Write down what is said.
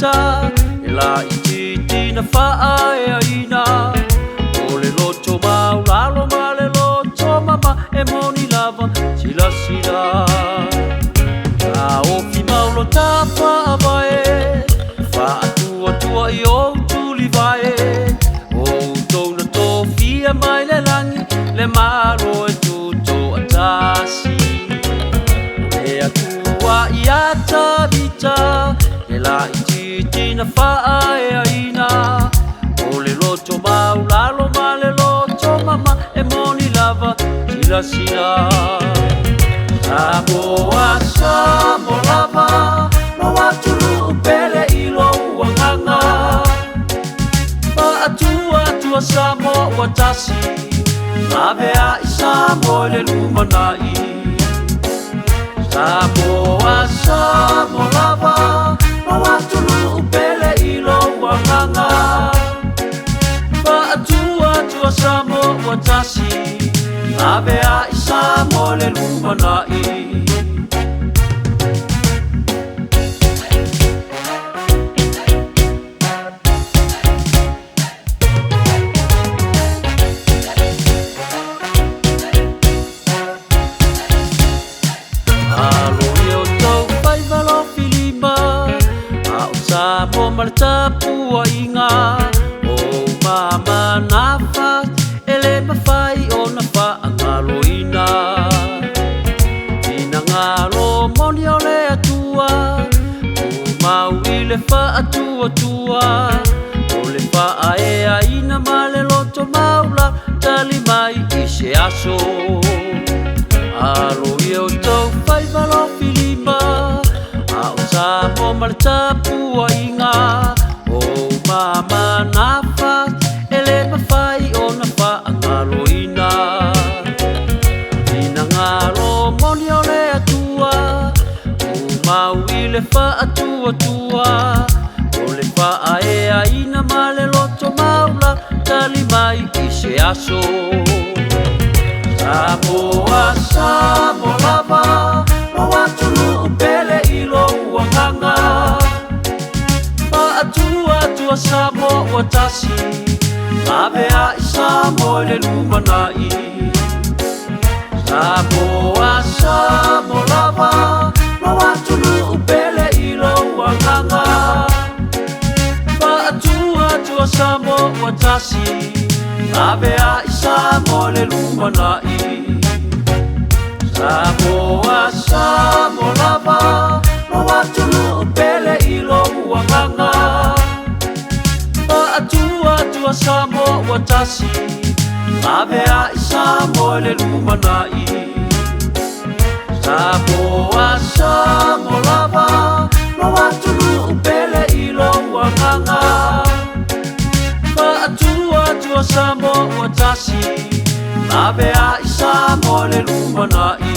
vita la iti na fae ina o le loto mau lalo ma le loto mama e moni lava sila sila a o fi mau lo tapa vai fa tua tua io tu li vai o to na to fia mai le langi le maro e tutto atasi e atua iata vita e la iti na fae aina o le loto mau lalo ma le loto mama e moni lava sila sila Samo lava no atulu pele ilo wanganga pa atua samo watasi lave a samo le lumanai Samo lava no atulu pele ilo wanganga pa atua samo watasi lave a samo le lumanai Mo martapu inga o mama nafa ele mafai o nafa angaloina ina ngalo moni ole atua o mau ile fa atua tua o le fa ae ina male loto maula tali mai ise aso alo io to fai valo filima Samo martapu inga o mama nafa ele mafai o nafa angaloina ina ngalo moni ole atua o mau ile fa atua tua o le fa ae ina male loto maula tali mai ise aso Samo lava no atulu pele ilo wanganga pa atua samo watasi lave a samo le lumanai Samo lava no atulu pele ilo wanganga pa atua samo watasi lave a samo le lumanai Samo lava no atulu pele ilo wanganga pa atua samo watasi lave a samo le lumanai Samo lava no atulu pele ilo wanganga pa atua samo watasi lave a samo le lumanai